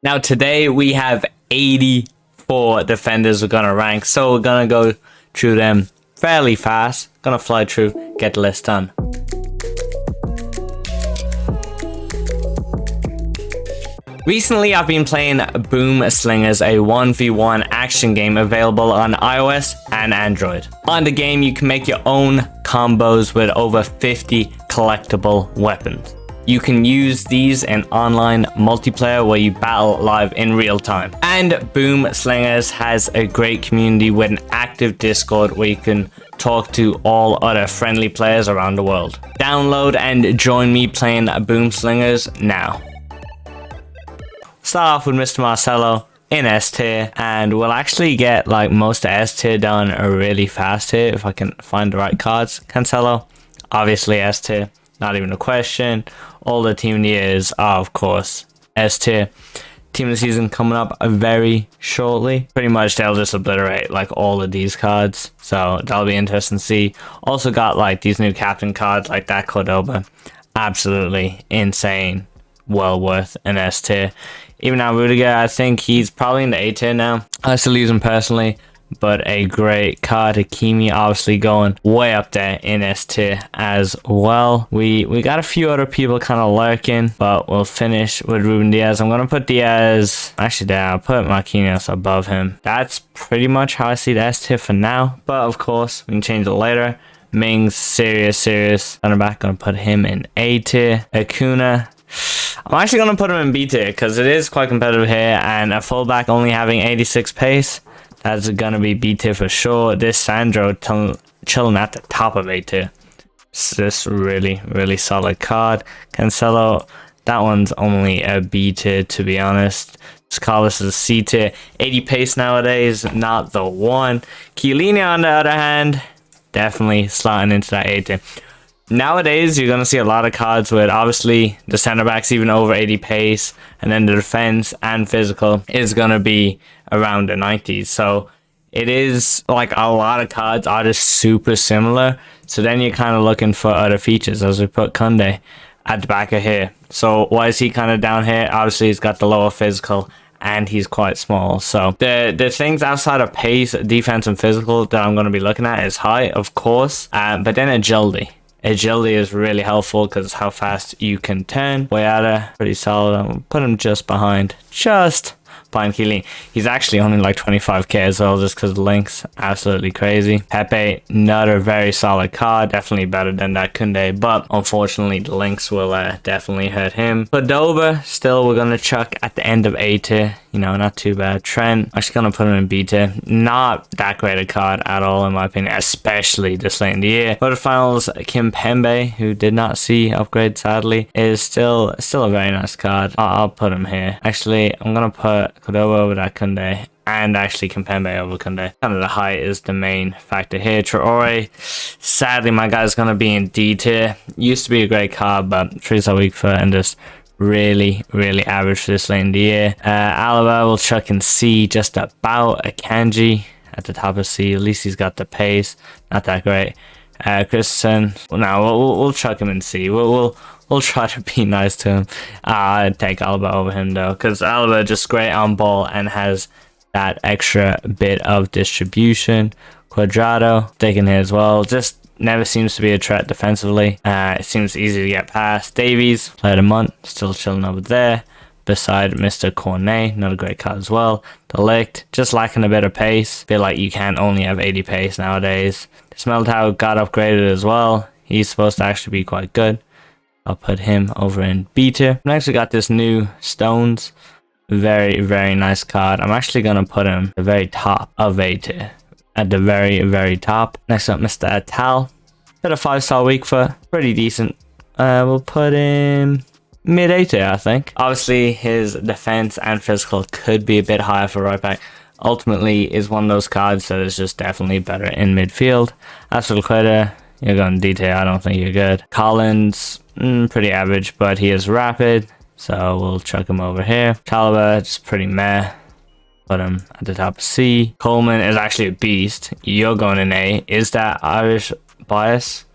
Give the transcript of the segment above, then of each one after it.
Now today we have 84 defenders we're gonna rank, so we're gonna go through them fairly fast. Gonna fly through, get the list done. Recently I've been playing Boom Slingers, a 1v1 action game available on iOS and Android. On the game you can make your own combos with over 50 collectible weapons. You can use these in online multiplayer where you battle live in real time. And Boom Slingers has a great community with an active Discord where you can talk to all other friendly players around the world. Download and join me playing Boom Slingers now. Start off with Mr. Marcelo in S tier, and we'll actually get like most of S tier done really fast here if I can find the right cards. Cancelo, obviously S tier, not even a question. All the team of the years are of course S tier. Team of the season coming up very shortly. Pretty much they'll just obliterate like all of these cards, so that'll be interesting to see. Also got like these new captain cards like that Cordoba, absolutely insane, well worth an S tier. Even now Rudiger, I think he's probably in the A tier now. I still use him personally, but a great card. Hakimi obviously going way up there in S tier as well. We got a few other people kind of lurking, but we'll finish with Ruben Diaz. I'm gonna put Diaz actually there. I'll put Marquinhos above him. That's pretty much how I see the S tier for now, but of course we can change it later. Mings, serious center back, gonna put him in A tier. Acuna, I'm actually gonna put him in B tier because it is quite competitive here, and a fullback only having 86 pace, that's gonna be B tier for sure. This Sandro chilling at the top of A tier. It's just really solid card. Cancelo, that one's only a B tier to be honest. Carlos is a C tier. 80 pace nowadays, not the one. Chiellini on the other hand, definitely slotting into that A tier. Nowadays you're gonna see a lot of cards with obviously the center backs even over 80 pace, and then the defense and physical is gonna be around the 90s. So it is like a lot of cards are just super similar, so then you're kind of looking for other features, as we put Kunde at the back of here. So why is he kind of down here? Obviously he's got the lower physical and he's quite small. So the things outside of pace, defense and physical that I'm going to be looking at is height of course, but then agility. Agility is really helpful because how fast you can turn. Boyata, pretty solid. I'll put him just behind Chiellini. He's actually only like 25k as well, just because the links absolutely crazy. Pepe, another very solid card, definitely better than that Kunde, but unfortunately the links will definitely hurt him. Cordoba, still we're gonna chuck at the end of A tier, you know, not too bad. Trent, actually gonna put him in B tier. Not that great a card at all in my opinion, especially this late in the year. Quarterfinals, Kimpembe, who did not see upgrade sadly, is still a very nice card. I'll put him here. Actually, I'm gonna put Cordoba over that Kunde, and actually Kimpembe over Kunde. Kind of the height is the main factor here. Traore, sadly my guy's gonna be in D tier. Used to be a great card, but trees are weak for and just really average for this late in the year. Alaba will chuck in C, just about. A Kanji at the top of C, at least he's got the pace, not that great. Christensen, well, no, we'll chuck him in C. We'll try to be nice to him. I'd take Alaba over him though, because Alaba just great on ball and has that extra bit of distribution. Cuadrado, taking here as well. Just never seems to be a threat defensively. It seems easy to get past. Davies, player of the month, still chilling over there. Beside Mr. Cornet, not a great card as well. De Ligt, just lacking a bit of pace. Feel like you can't only have 80 pace nowadays. Smeltau got upgraded as well. He's supposed to actually be quite good. I'll put him over in B tier. Next we got this new Stones. Very nice card. I'm actually going to put him at the very top of A tier. At the very top. Next up, Mr. Atal. Bit of 5-star weak foot. Pretty decent. We'll put him mid A tier, I think. Obviously, his defense and physical could be a bit higher for right back. Ultimately, is one of those cards that is just definitely better in midfield. As for Liquida, you're going D tier. I don't think you're good. Collins, pretty average, but he is rapid, so we'll chuck him over here. Chalaba, just pretty meh. Put him at the top of C. Coleman is actually a beast. You're going in A. Is that Irish bias?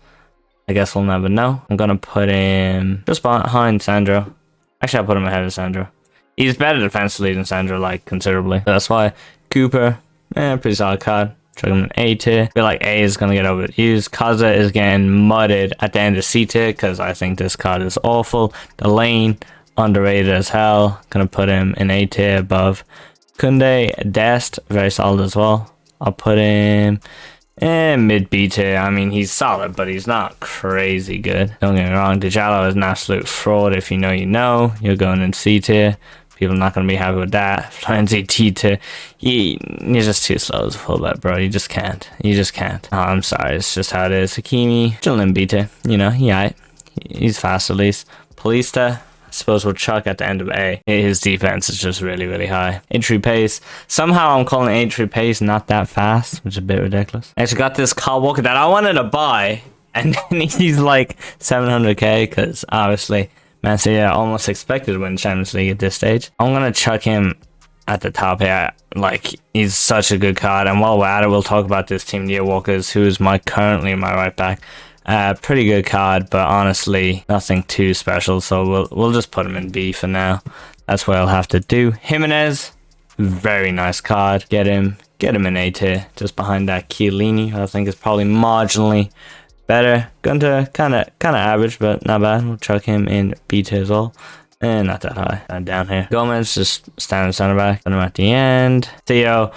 I guess we'll never know. I'm gonna put him just behind Sandro. Actually, I'll put him ahead of Sandro. He's better defensively than Sandro, like, considerably. That's why Cooper, pretty solid card. Chuck him in A tier. I feel like A is going to get overused. Kaza is getting mudded at the end of C tier because I think this card is awful. The lane, underrated as hell. Going to put him in A tier above Kunde. Dest, very solid as well. I'll put him mid B tier. I mean, he's solid, but he's not crazy good. Don't get me wrong. Djalo is an absolute fraud. If you know, you know. You're going in C tier. People are not going to be happy with that. Fluency T tier. You're just too slow as a fullback, bro. You just can't. You just can't. Oh, I'm sorry. It's just how it is. Hakimi, still in B tier. You know, he's fast at least. Polista, I suppose we'll chuck at the end of A. His defense is just really, really high. Entry pace. Somehow I'm calling entry pace not that fast, which is a bit ridiculous. I actually got this Kyle Walker that I wanted to buy, and then he's like 700k because obviously Man City almost expected to win Champions League at this stage. I'm going to chuck him at the top here. Like, he's such a good card. And while we're at it, we'll talk about this Team Deer Walkers, who is currently my right back. Pretty good card, but honestly, nothing too special. So we'll just put him in B for now. That's what I'll have to do. Jimenez, very nice card. Get him in A tier, just behind that Chiellini, who I think is probably marginally better. Gunter, kind of average, but not bad. We'll chuck him in B tier as well. And not that high. Down here. Gomez, just standard center back. Put him at the end. Theo,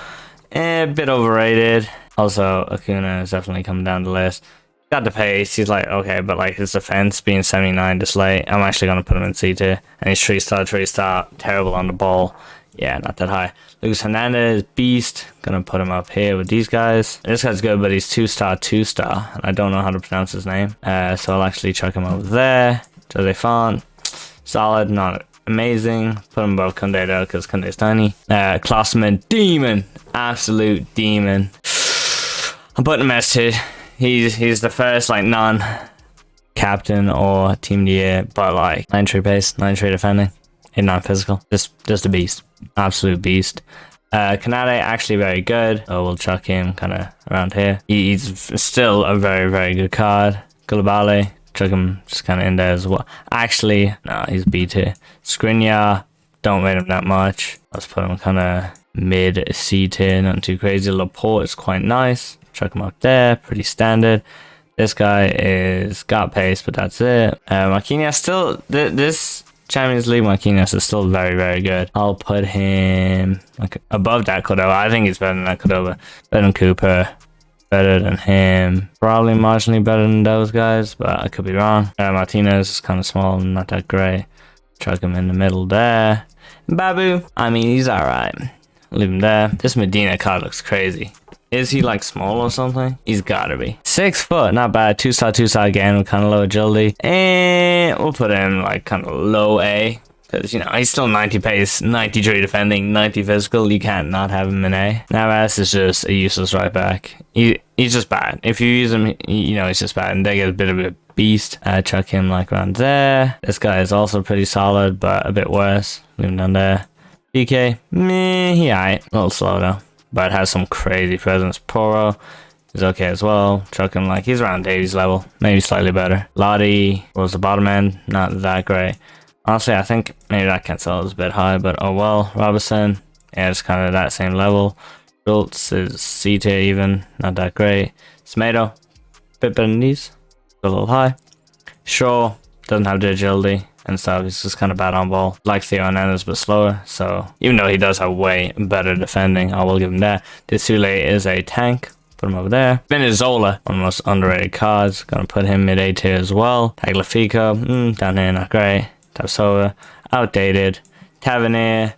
a bit overrated. Also, Acuna is definitely coming down the list. Got the pace. He's like, okay, but like his defense being 79 this late, I'm actually going to put him in C tier. And he's 3-star, terrible on the ball. Yeah, not that high. Lucas Hernandez, beast. Gonna put him up here with these guys. This guy's good, but he's 2-star. And I don't know how to pronounce his name. So I'll actually chuck him over there. Jose Font, solid, not amazing. Put him above Kunde though, because Kunde's tiny. Klosterman, demon. Absolute demon. I'm putting him S tier. He's the first, like, non-captain or team of the year, but like 9 pace, 9 defending. 89 physical. Just a beast. Absolute beast. Kanade, actually very good. So we'll chuck him kind of around here. He's still a very, very good card. Koulibaly, chuck him just kind of in there as well. Actually, no, he's B tier. Skriniar, don't rate him that much. Let's put him kind of mid C tier, not too crazy. Laporte is quite nice. Chuck him up there, pretty standard. This guy is got pace, but that's it. Marquinhos still, this Champions League Marquinhos is still very, very good. I'll put him like above that Cordova. I think he's better than that Cordova. Better than Cooper. Better than him. Probably marginally better than those guys, but I could be wrong. Martinez is kind of small and not that great. Chuck him in the middle there. Babu, I mean, he's alright. Leave him there. This Medina card looks crazy. Is he like small or something? He's gotta be. 6 foot, not bad. 2-star again with kind of low agility. And we'll put him like kind of low A. Because, you know, he's still 90 pace, 93 defending, 90 physical. You can't not have him in A. Navas is just a useless right back. He's just bad. If you use him, you know, he's just bad. And they get a bit of a beast. Chuck him like around there. This guy is also pretty solid, but a bit worse. Leave him down there. DK, meh, he alright. A little slow though, but has some crazy presence. Poro is okay as well. Chuck him like he's around Davies level, maybe slightly better. Lottie was the bottom end, not that great. Honestly, I think maybe that Cancelo is a bit high, but oh well. Robinson, yeah, it's kind of that same level. Schultz is C tier even, not that great. Smedo, bit better than these, a little high. Shaw doesn't have the agility and stuff. He's just kind of bad on ball, like Theo Hernandez, but slower. So even though he does have way better defending, I will give him that. Desule is a tank. Put him over there. Venezuela, one of the most underrated cards. Gonna put him mid A tier as well. Tagliafico, down here, not great. Tapsoba, outdated. Tavernier,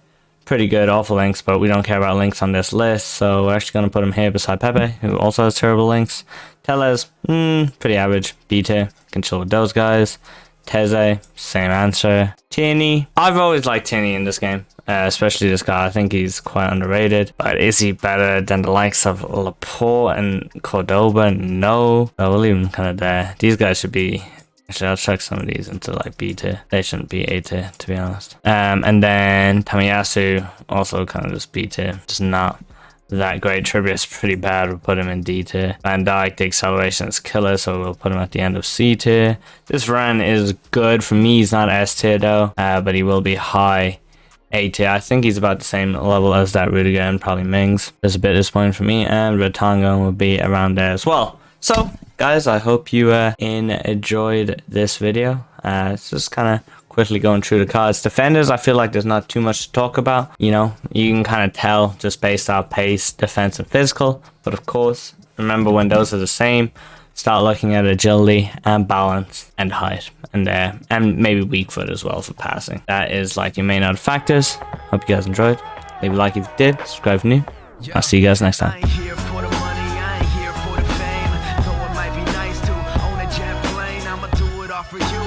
pretty good. Awful links, but we don't care about links on this list. So we're actually gonna put him here beside Pepe, who also has terrible links. Tellez, pretty average. B tier. Can chill with those guys. Teze, same answer. Tierney, I've always liked Tierney in this game, especially this guy. I think he's quite underrated, but is he better than the likes of Laporte and Cordoba? No. So we'll leave him kind of there. These guys should be, actually I'll check some of these into like B tier. They shouldn't be A tier, to be honest. And then Tamiyasu, also kind of just B tier, just not that great. Trippier's pretty bad. We'll put him in D tier. Van Dijk, the acceleration is killer, so we'll put him at the end of C tier. This run is good for me. He's not S tier though, but he will be high A tier. I think he's about the same level as that Rudiger and probably Mings. That's a bit disappointing for me, and Vertonghen will be around there as well. So, guys, I hope you enjoyed this video. It's just kind of quickly going through the cards. Defenders, I feel like there's not too much to talk about. You know, you can kind of tell just based off pace, defense, and physical. But of course, remember when those are the same, start looking at agility and balance and height and maybe weak foot as well for passing. That is like your main other factors. Hope you guys enjoyed. Leave a like if you did. Subscribe if you're new. I'll see you guys next time. For you.